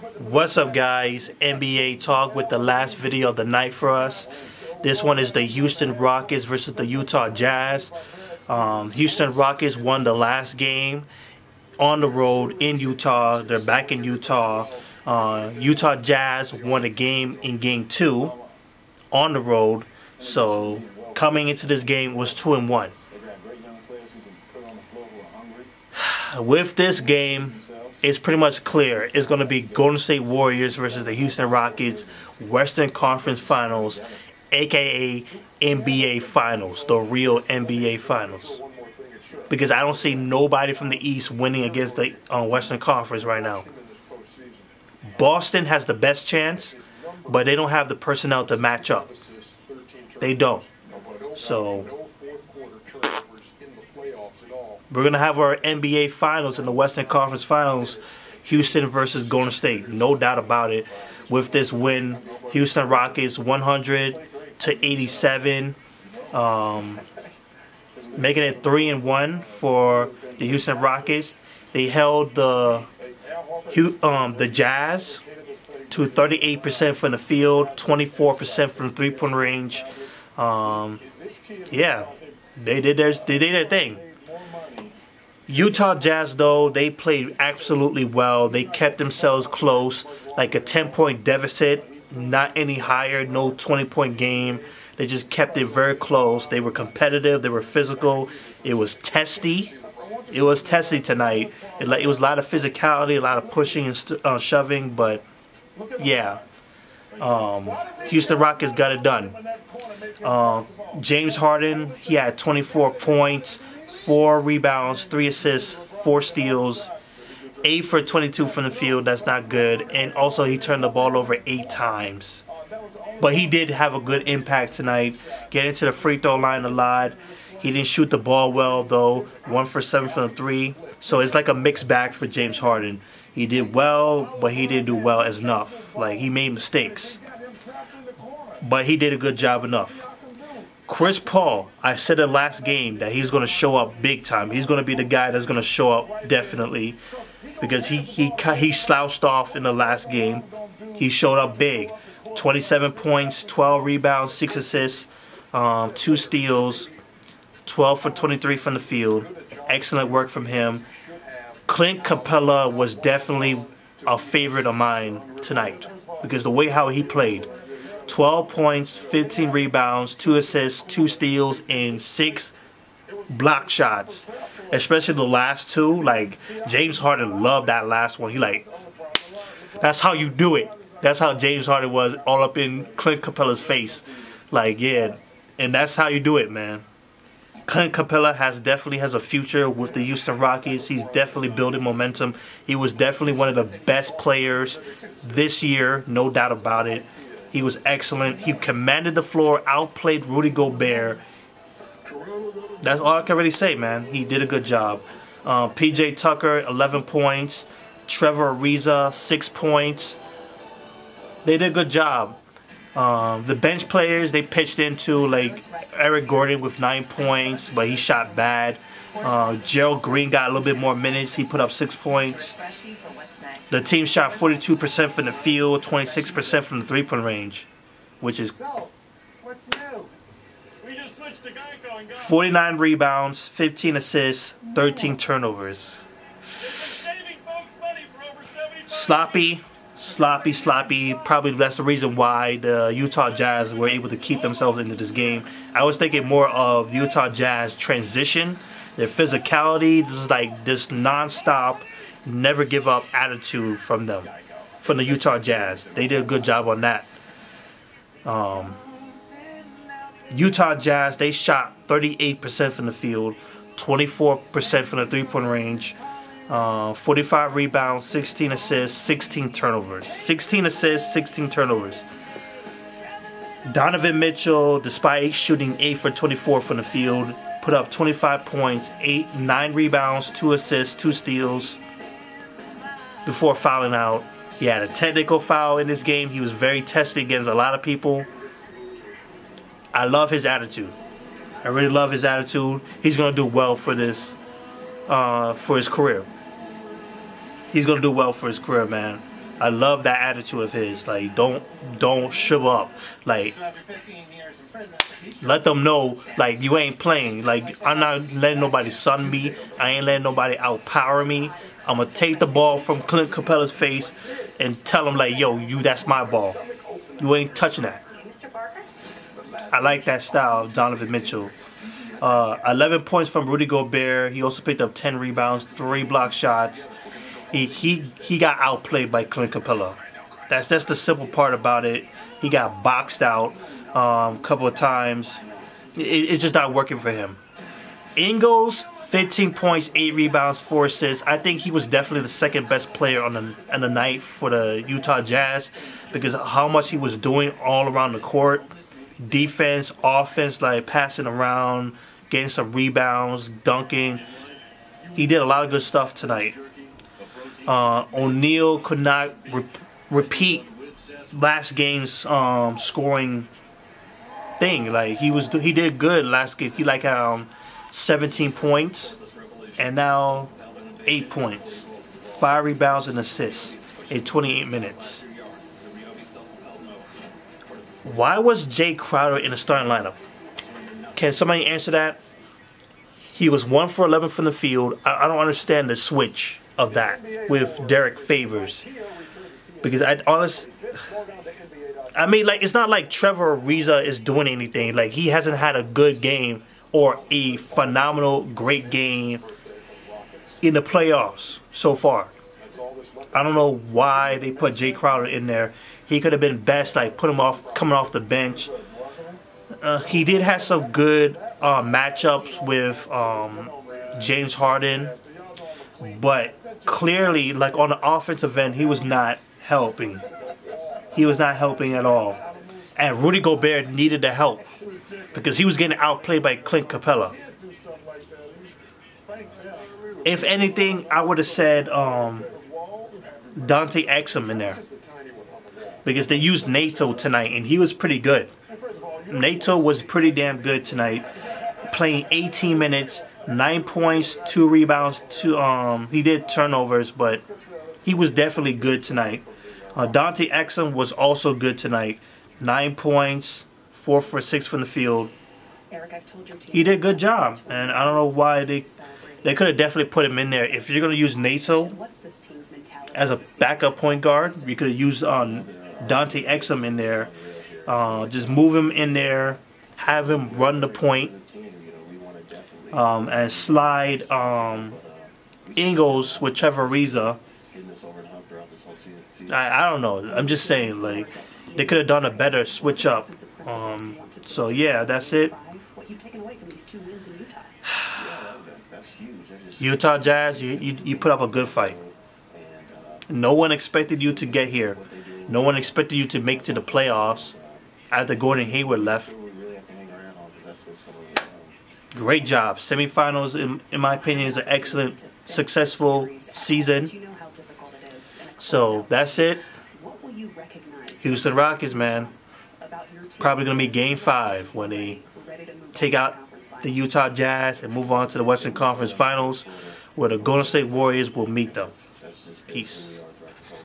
What's up, guys? NBA talk with the last video of the night for us. This one is the Houston Rockets versus the Utah Jazz. Houston Rockets won the last game on the road in Utah. They're back in Utah. Utah Jazz won a game in game 2 on the road. So coming into this game was 2-1. With this game, it's pretty much clear. It's going to be Golden State Warriors versus the Houston Rockets, Western Conference Finals, aka NBA Finals, the real NBA Finals. Because I don't see nobody from the East winning against the Western Conference right now. Boston has the best chance, but they don't have the personnel to match up. They don't. So we're going to have our NBA Finals in the Western Conference Finals, Houston versus Golden State. No doubt about it. With this win, Houston Rockets 100-87, making it 3-1 for the Houston Rockets. They held the Jazz to 38% from the field, 24% from the three-point range. Yeah, they did their thing. Utah Jazz, though, they played absolutely well. They kept themselves close, like a 10-point deficit, not any higher, no 20-point game. They just kept it very close. They were competitive. They were physical. It was testy. It was testy tonight. It was a lot of physicality, a lot of pushing and shoving, but yeah. Houston Rockets got it done. James Harden, he had 24 points. 4 rebounds, 3 assists, 4 steals, 8 for 22 from the field. That's not good. And also he turned the ball over 8 times. But he did have a good impact tonight. Getting to the free throw line a lot. He didn't shoot the ball well, though. 1 for 7 from the 3. So it's like a mixed bag for James Harden. He did well, but he didn't do well as enough. Like, he made mistakes. But he did a good job enough. Chris Paul, I said in the last game that he's going to show up big time. He's going to be the guy that's going to show up definitely, because he slouched off in the last game. He showed up big. 27 points, 12 rebounds, 6 assists, 2 steals, 12 for 23 from the field. Excellent work from him. Clint Capela was definitely a favorite of mine tonight because the way how he played. 12 points, 15 rebounds, 2 assists, 2 steals, and 6 block shots. Especially the last 2. Like, James Harden loved that last one. He like, that's how you do it. That's how James Harden was, all up in Clint Capela's face. Like, yeah, and that's how you do it, man. Clint Capela definitely has a future with the Houston Rockets. He's definitely building momentum. He was definitely one of the best players this year, no doubt about it. He was excellent. He commanded the floor, outplayed Rudy Gobert. That's all I can really say, man. He did a good job. P.J. Tucker, 11 points. Trevor Ariza, 6 points. They did a good job. The bench players, they pitched into, like, Eric Gordon with 9 points, but he shot bad. Gerald Green got a little bit more minutes. He put up 6 points. The team shot 42% from the field, 26% from the three-point range, which is 49 rebounds, 15 assists, 13 turnovers. Sloppy. Probably that's the reason why the Utah Jazz were able to keep themselves into this game. I was thinking more of the Utah Jazz transition, their physicality. This is like this non-stop, never give up attitude from them, from the Utah Jazz. They did a good job on that. Utah Jazz, they shot 38% from the field, 24% from the three-point range, 45 rebounds, 16 assists, 16 turnovers. 16 assists, 16 turnovers. Donovan Mitchell, despite shooting 8 for 24 from the field, put up 25 points, 9 rebounds, 2 assists, 2 steals, before fouling out. He had a technical foul in this game. He was very testy against a lot of people. I love his attitude. I really love his attitude. He's going to do well for this, for his career. He's going to do well for his career, man. I love that attitude of his. Like, don't shrivel up. Like, let them know, like, you ain't playing. Like, I'm not letting nobody sun me. I ain't letting nobody outpower me. I'm gonna take the ball from Clint Capela's face and tell him, like, yo, that's my ball. You ain't touching that. I like that style of Donovan Mitchell. 11 points from Rudy Gobert. He also picked up 10 rebounds, 3 block shots. He got outplayed by Clint Capela. That's the simple part about it. He got boxed out a couple of times. It's just not working for him. Ingles, 15 points, 8 rebounds, 4 assists. I think he was definitely the second best player on the night for the Utah Jazz because of how much he was doing all around the court. Defense, offense, like passing around, getting some rebounds, dunking. He did a lot of good stuff tonight. O'Neal could not repeat last game's scoring thing. Like he did good last game. He like 17 points and now 8 points, 5 rebounds and assists in 28 minutes. Why was Jay Crowder in the starting lineup? Can somebody answer that? He was 1 for 11 from the field. I don't understand the switch of that with Derek Favors. Because I mean, like, it's not like Trevor Ariza is doing anything. Like, he hasn't had a good game or a phenomenal, great game in the playoffs so far. I don't know why they put Jay Crowder in there. He could have been best, like, put him off, coming off the bench. He did have some good matchups with James Harden. But clearly, like, on the offensive end, he was not helping. He was not helping at all. And Rudy Gobert needed the help because he was getting outplayed by Clint Capela. If anything, I would have said Dante Exum in there. Because they used Nato tonight, and he was pretty good. Nato was pretty damn good tonight. Playing 18 minutes, 9 points, 2 rebounds, 2 he did turnovers, but he was definitely good tonight. Dante Exum was also good tonight. 9 points, 4 for 6 from the field. He did a good job, and I don't know why they could have definitely put him in there. If you're going to use Nato as a backup point guard, you could have used Dante Exum in there. Just move him in there, have him run the point, and slide Ingles with Trevor Ariza. I don't know. I'm just saying, like, they could have done a better switch up. So yeah, that's it. Utah Jazz, you put up a good fight. No one expected you to get here. No one expected you to make it to the playoffs after Gordon Hayward left. Great job. Semifinals, in my opinion, is an excellent, successful season. So that's it. Houston Rockets, man. Probably going to be Game 5 when they take out the Utah Jazz and move on to the Western Conference Finals, where the Golden State Warriors will meet them. Peace.